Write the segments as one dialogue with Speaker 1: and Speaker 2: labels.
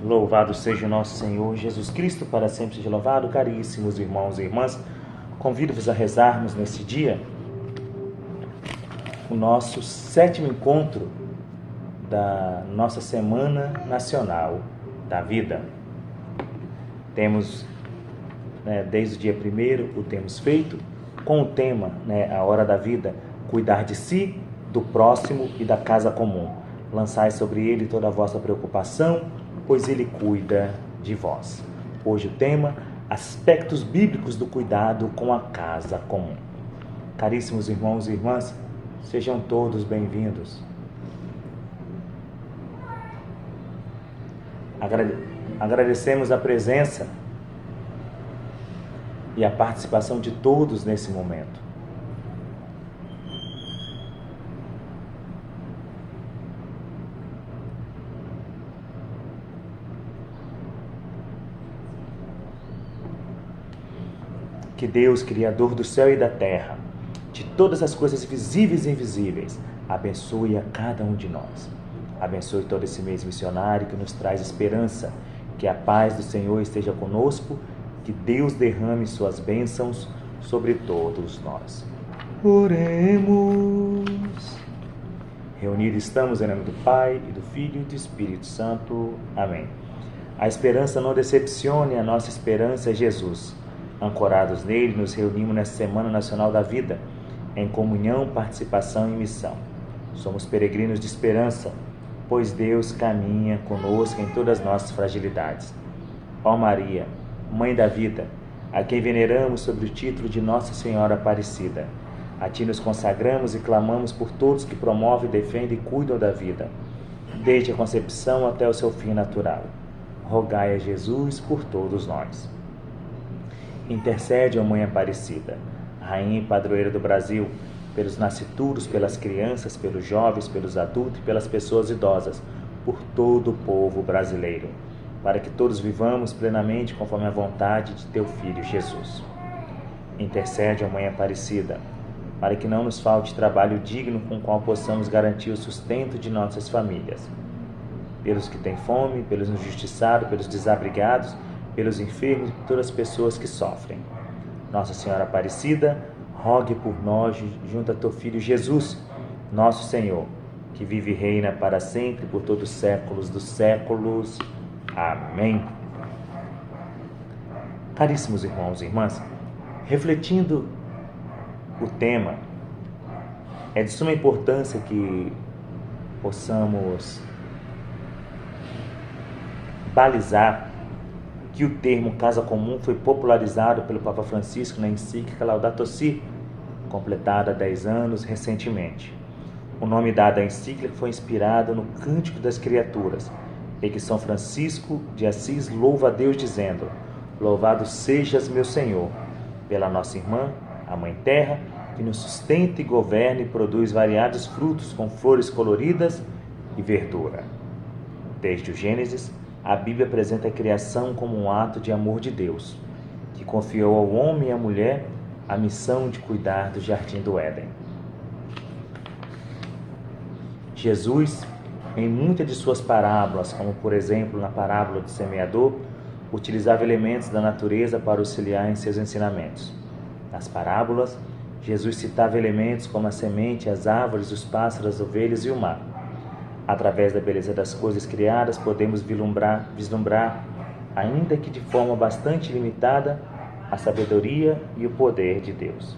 Speaker 1: Louvado seja o nosso Senhor Jesus Cristo, para sempre seja louvado. Caríssimos irmãos e irmãs, convido-vos a rezarmos neste dia o nosso 7º encontro da nossa Semana Nacional da Vida. Temos, desde o dia 1º, o temos feito com o tema, a hora da vida, cuidar de si, do próximo e da casa comum. Lançai sobre ele toda a vossa preocupação, pois ele cuida de vós. Hoje o tema, aspectos bíblicos do cuidado com a casa comum. Caríssimos irmãos e irmãs, sejam todos bem-vindos. Agradecemos a presença e a participação de todos nesse momento. Que Deus, Criador do céu e da terra, de todas as coisas visíveis e invisíveis, abençoe a cada um de nós. Abençoe todo esse mês missionário que nos traz esperança, que a paz do Senhor esteja conosco, que Deus derrame suas bênçãos sobre todos nós. Oremos. Reunidos estamos em nome do Pai, e do Filho e do Espírito Santo. Amém. A esperança não decepcione, a nossa esperança é Jesus. Ancorados nele, nos reunimos nesta Semana Nacional da Vida, em comunhão, participação e missão. Somos peregrinos de esperança, pois Deus caminha conosco em todas as nossas fragilidades. Ó Maria, Mãe da Vida, a quem veneramos sob o título de Nossa Senhora Aparecida, a ti nos consagramos e clamamos por todos que promovem, defendem e cuidam da vida, desde a concepção até o seu fim natural. Rogai a Jesus por todos nós. Intercede, ó Mãe Aparecida, Rainha e Padroeira do Brasil, pelos nascituros, pelas crianças, pelos jovens, pelos adultos e pelas pessoas idosas, por todo o povo brasileiro, para que todos vivamos plenamente conforme a vontade de teu Filho Jesus. Intercede, ó Mãe Aparecida, para que não nos falte trabalho digno com o qual possamos garantir o sustento de nossas famílias, pelos que têm fome, pelos injustiçados, pelos desabrigados, pelos enfermos e por todas as pessoas que sofrem. Nossa Senhora Aparecida, rogue por nós junto a teu Filho Jesus, nosso Senhor, que vive e reina para sempre por todos os séculos dos séculos. Amém. Caríssimos irmãos e irmãs, refletindo o tema, é de suma importância que possamos balizar que o termo casa comum foi popularizado pelo Papa Francisco na encíclica Laudato Si, completada há 10 anos recentemente. O nome dado à encíclica foi inspirado no Cântico das Criaturas, em que São Francisco de Assis louva a Deus dizendo: Louvado sejas, meu Senhor, pela nossa irmã, a Mãe Terra, que nos sustenta e governa e produz variados frutos com flores coloridas e verdura. Desde o Gênesis, a Bíblia apresenta a criação como um ato de amor de Deus, que confiou ao homem e à mulher a missão de cuidar do jardim do Éden. Jesus, em muitas de suas parábolas, como por exemplo na parábola do semeador, utilizava elementos da natureza para auxiliar em seus ensinamentos. Nas parábolas, Jesus citava elementos como a semente, as árvores, os pássaros, as ovelhas e o mar. Através da beleza das coisas criadas, podemos vislumbrar, ainda que de forma bastante limitada, a sabedoria e o poder de Deus.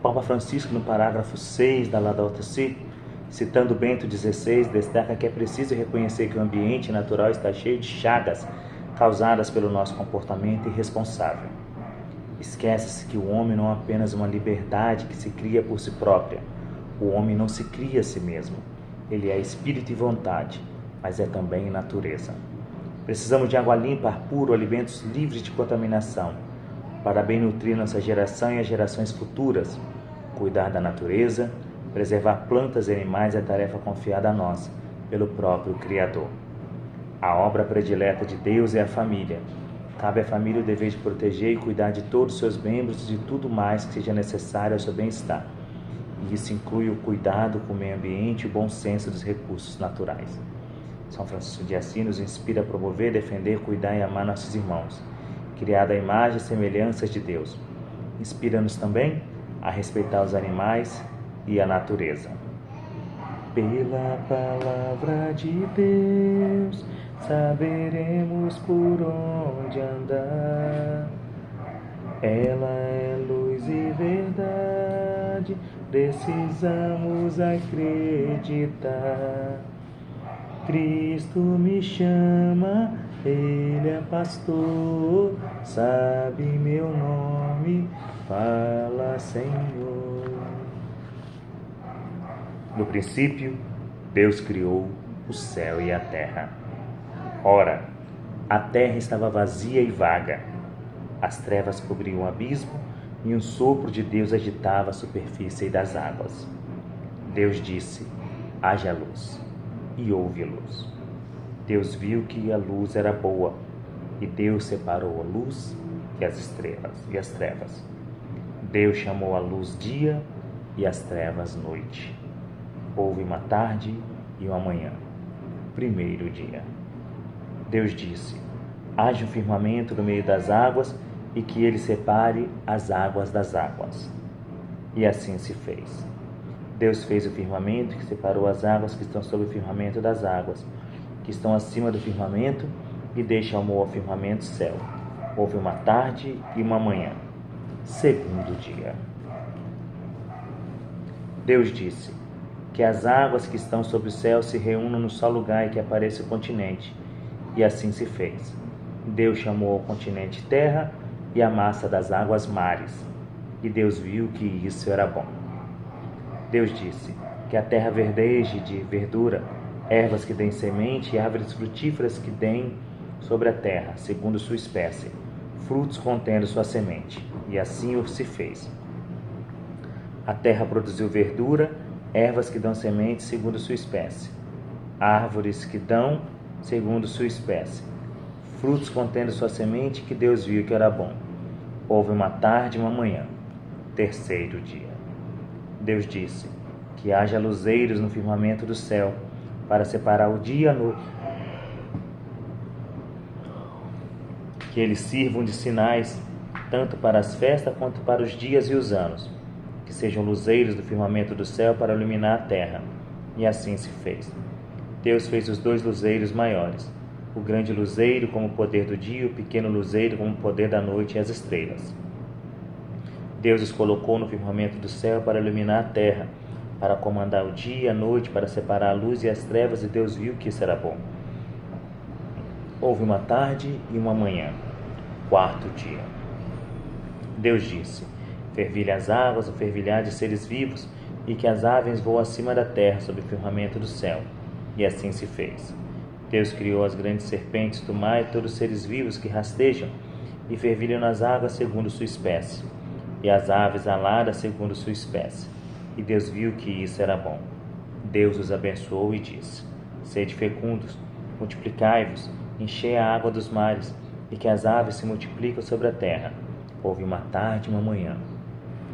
Speaker 1: Papa Francisco, no parágrafo 6 da Laudato Si, citando Bento XVI, destaca que é preciso reconhecer que o ambiente natural está cheio de chagas causadas pelo nosso comportamento irresponsável. Esquece-se que o homem não é apenas uma liberdade que se cria por si própria. O homem não se cria a si mesmo. Ele é espírito e vontade, mas é também natureza. Precisamos de água limpa, ar puro, alimentos livres de contaminação, para bem nutrir nossa geração e as gerações futuras. Cuidar da natureza, preservar plantas e animais é tarefa confiada a nós, pelo próprio Criador. A obra predileta de Deus é a família. Cabe à família o dever de proteger e cuidar de todos os seus membros e de tudo mais que seja necessário ao seu bem-estar. E isso inclui o cuidado com o meio ambiente e o bom senso dos recursos naturais. São Francisco de Assis nos inspira a promover, defender, cuidar e amar nossos irmãos, criados à imagem e semelhança de Deus. Inspira-nos também a respeitar os animais e a natureza. Pela palavra de Deus, saberemos por onde andar. Ela é luz e verdade, precisamos acreditar. Cristo me chama, Ele é pastor, sabe meu nome, fala, Senhor. No princípio, Deus criou o céu e a terra. Ora, a terra estava vazia e vaga. As trevas cobriam o abismo e um sopro de Deus agitava a superfície das águas. Deus disse: haja luz, e houve luz. Deus viu que a luz era boa, e Deus separou a luz e as trevas. Deus chamou a luz dia e as trevas noite. Houve uma tarde e uma manhã, primeiro dia. Deus disse: haja um firmamento no meio das águas e que ele separe as águas das águas. E assim se fez. Deus fez o firmamento que separou as águas que estão sob o firmamento das águas, que estão acima do firmamento, e Deus chamou ao firmamento céu. Houve uma tarde e uma manhã, segundo dia. Deus disse: que as águas que estão sobre o céu se reúnam no só lugar e que apareça o continente. E assim se fez. Deus chamou ao continente terra e a massa das águas mares. E Deus viu que isso era bom. Deus disse: que a terra verdeje de verdura, ervas que deem semente e árvores frutíferas que deem sobre a terra, segundo sua espécie, frutos contendo sua semente. E assim o se fez. A terra produziu verdura, ervas que dão semente segundo sua espécie, árvores que dão segundo sua espécie, frutos contendo sua semente, que Deus viu que era bom. Houve uma tarde e uma manhã, terceiro dia. Deus disse: que haja luzeiros no firmamento do céu, para separar o dia e a noite, que eles sirvam de sinais, tanto para as festas quanto para os dias e os anos, que sejam luzeiros do firmamento do céu para iluminar a terra. E assim se fez. Deus fez os dois luzeiros maiores, o grande luzeiro como o poder do dia, o pequeno luzeiro como o poder da noite e as estrelas. Deus os colocou no firmamento do céu para iluminar a terra, para comandar o dia e a noite, para separar a luz e as trevas, e Deus viu que isso era bom. Houve uma tarde e uma manhã, quarto dia. Deus disse: fervilhe as águas, o fervilhar de seres vivos, e que as aves voem acima da terra, sob o firmamento do céu. E assim se fez. Deus criou as grandes serpentes do mar e todos os seres vivos que rastejam e fervilham nas águas segundo sua espécie, e as aves aladas segundo sua espécie. E Deus viu que isso era bom. Deus os abençoou e disse: sede fecundos, multiplicai-vos, enchei a água dos mares, e que as aves se multiplicam sobre a terra. Houve uma tarde e uma manhã,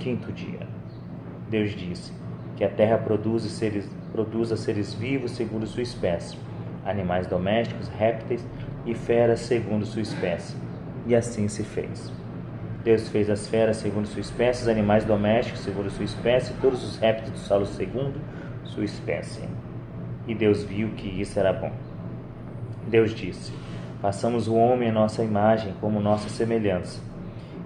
Speaker 1: quinto dia. Deus disse: que a terra produza seres vivos segundo sua espécie, animais domésticos, répteis e feras segundo sua espécie. E assim se fez. Deus fez as feras segundo sua espécie, os animais domésticos segundo sua espécie, e todos os répteis do solo segundo sua espécie. E Deus viu que isso era bom. Deus disse: façamos o homem à nossa imagem, como nossa semelhança,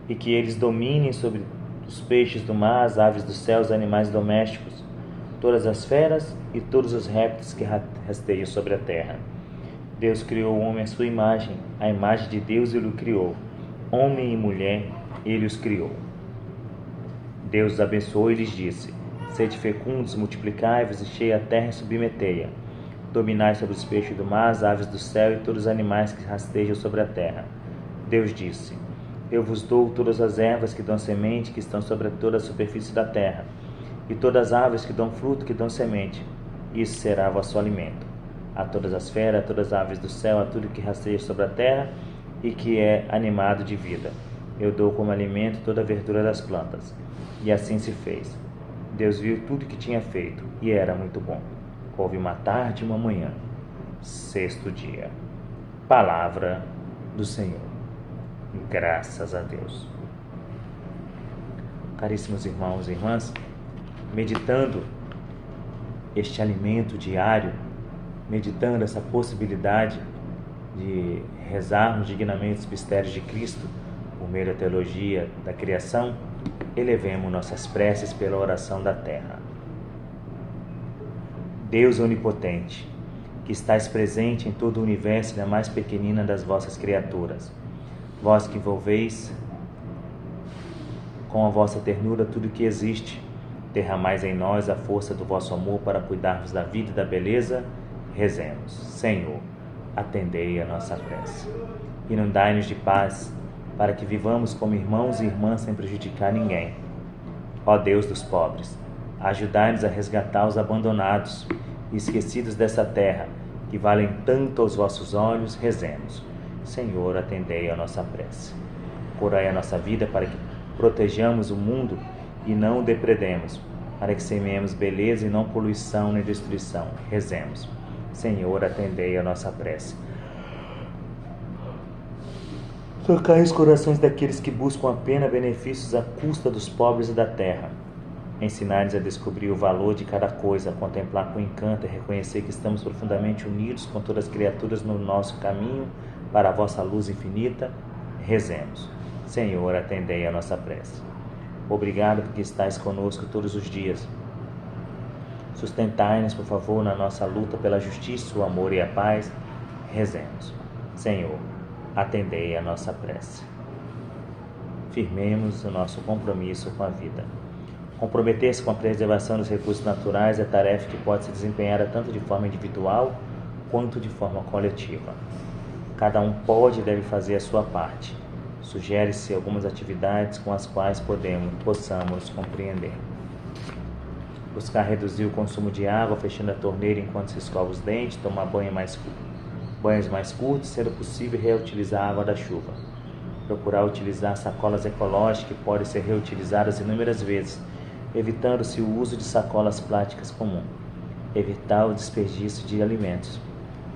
Speaker 1: e que eles dominem sobre dos peixes do mar, as aves dos céus, os animais domésticos, todas as feras e todos os répteis que rasteiam sobre a terra. Deus criou o homem à sua imagem, a imagem de Deus ele o criou. Homem e mulher, ele os criou. Deus os abençoou e lhes disse: Sede fecundos, multiplicai-vos, enchei a terra e submetei-a. Dominai sobre os peixes do mar, as aves do céu e todos os animais que rastejam sobre a terra. Deus disse: Eu vos dou todas as ervas que dão semente, que estão sobre toda a superfície da terra, e todas as aves que dão fruto, que dão semente. Isso será vosso alimento. A todas as feras, a todas as aves do céu, a tudo que rasteja sobre a terra e que é animado de vida. Eu dou como alimento toda a verdura das plantas. E assim se fez. Deus viu tudo que tinha feito, e era muito bom. Houve uma tarde e uma manhã. Sexto dia. Palavra do Senhor. Graças a Deus. Caríssimos irmãos e irmãs, meditando este alimento diário, meditando essa possibilidade de rezarmos dignamente os mistérios de Cristo por meio da teologia da criação, elevemos nossas preces pela oração da terra. Deus onipotente, que estais presente em todo o universo e na mais pequenina das vossas criaturas, vós que envolveis com a vossa ternura tudo que existe, derramais em nós a força do vosso amor para cuidarmos da vida e da beleza, rezemos. Senhor, atendei a nossa prece. Inundai-nos de paz, para que vivamos como irmãos e irmãs sem prejudicar ninguém. Ó Deus dos pobres, ajudai-nos a resgatar os abandonados e esquecidos dessa terra, que valem tanto aos vossos olhos, rezemos. Senhor, atendei a nossa prece. Curai a nossa vida para que protejamos o mundo e não o depredemos, para que semeemos beleza e não poluição nem destruição. Rezemos. Senhor, atendei a nossa prece. Tocai os corações daqueles que buscam apenas benefícios à custa dos pobres e da terra. Ensinar-nos a descobrir o valor de cada coisa, a contemplar com encanto e reconhecer que estamos profundamente unidos com todas as criaturas no nosso caminho para a vossa luz infinita. Rezemos. Senhor, atendei a nossa prece. Obrigado porque estais conosco todos os dias. Sustentai-nos, por favor, na nossa luta pela justiça, o amor e a paz. Rezemos. Senhor, atendei a nossa prece. Firmemos o nosso compromisso com a vida. Comprometer-se com a preservação dos recursos naturais é tarefa que pode ser desempenhada tanto de forma individual quanto de forma coletiva. Cada um pode e deve fazer a sua parte. Sugere-se algumas atividades com as quais possamos compreender. Buscar reduzir o consumo de água, fechando a torneira enquanto se escova os dentes, tomar banhos mais curtos, sendo possível reutilizar a água da chuva. Procurar utilizar sacolas ecológicas que podem ser reutilizadas inúmeras vezes, evitando-se o uso de sacolas plásticas comuns. Evitar o desperdício de alimentos.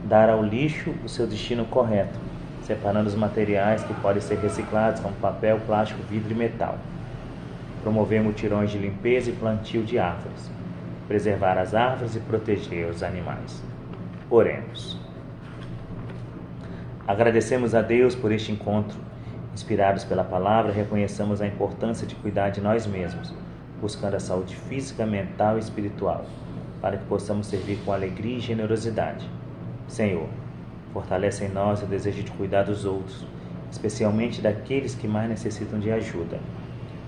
Speaker 1: Dar ao lixo o seu destino correto, separando os materiais que podem ser reciclados, como papel, plástico, vidro e metal. Promover mutirões de limpeza e plantio de árvores. Preservar as árvores e proteger os animais. Oremos. Agradecemos a Deus por este encontro. Inspirados pela palavra, reconheçamos a importância de cuidar de nós mesmos, buscando a saúde física, mental e espiritual, para que possamos servir com alegria e generosidade. Senhor, fortalece em nós o desejo de cuidar dos outros, especialmente daqueles que mais necessitam de ajuda,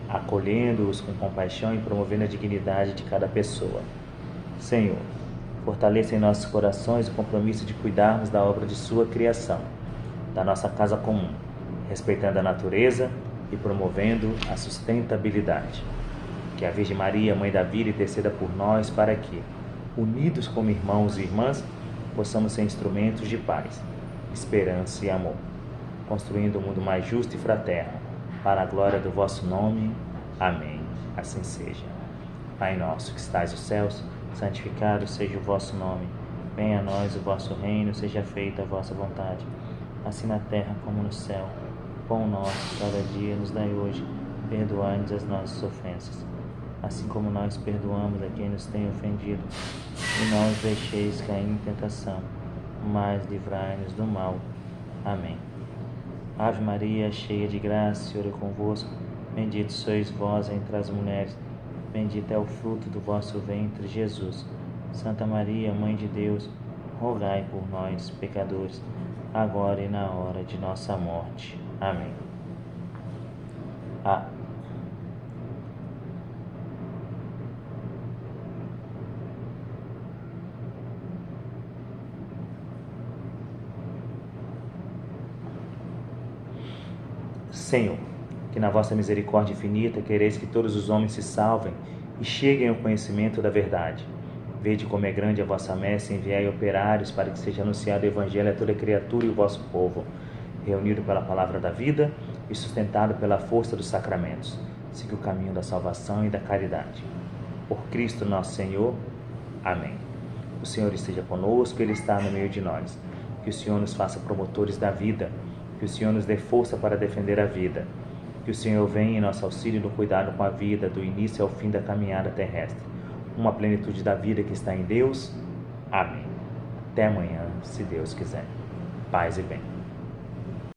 Speaker 1: acolhendo-os com compaixão e promovendo a dignidade de cada pessoa. Senhor, fortaleça em nossos corações o compromisso de cuidarmos da obra de sua criação, da nossa casa comum, respeitando a natureza e promovendo a sustentabilidade. Que a Virgem Maria, Mãe da Vida, interceda por nós para que, unidos como irmãos e irmãs, possamos ser instrumentos de paz, esperança e amor, construindo um mundo mais justo e fraterno, para a glória do vosso nome. Amém. Assim seja. Pai nosso que estais nos céus, santificado seja o vosso nome. Venha a nós o vosso reino, seja feita a vossa vontade, assim na terra como no céu. Pão nosso cada dia nos dai hoje, perdoai-nos as nossas ofensas, assim como nós perdoamos a quem nos tem ofendido. E não os deixeis cair em tentação, mas livrai-nos do mal. Amém. Ave Maria, cheia de graça, o Senhor é convosco. Bendito sois vós entre as mulheres, bendito é o fruto do vosso ventre, Jesus. Santa Maria, Mãe de Deus, rogai por nós, pecadores, agora e na hora de nossa morte. Amém. Senhor, que na vossa misericórdia infinita quereis que todos os homens se salvem e cheguem ao conhecimento da verdade. Vede como é grande a vossa messe, enviai operários para que seja anunciado o Evangelho a toda criatura e o vosso povo, reunido pela palavra da vida e sustentado pela força dos sacramentos. Siga o caminho da salvação e da caridade. Por Cristo nosso Senhor. Amém. O Senhor esteja conosco, Ele está no meio de nós. Que o Senhor nos faça promotores da vida, que o Senhor nos dê força para defender a vida, que o Senhor venha em nosso auxílio no cuidado com a vida, do início ao fim da caminhada terrestre. Uma plenitude da vida que está em Deus. Amém. Até amanhã, se Deus quiser. Paz e bem.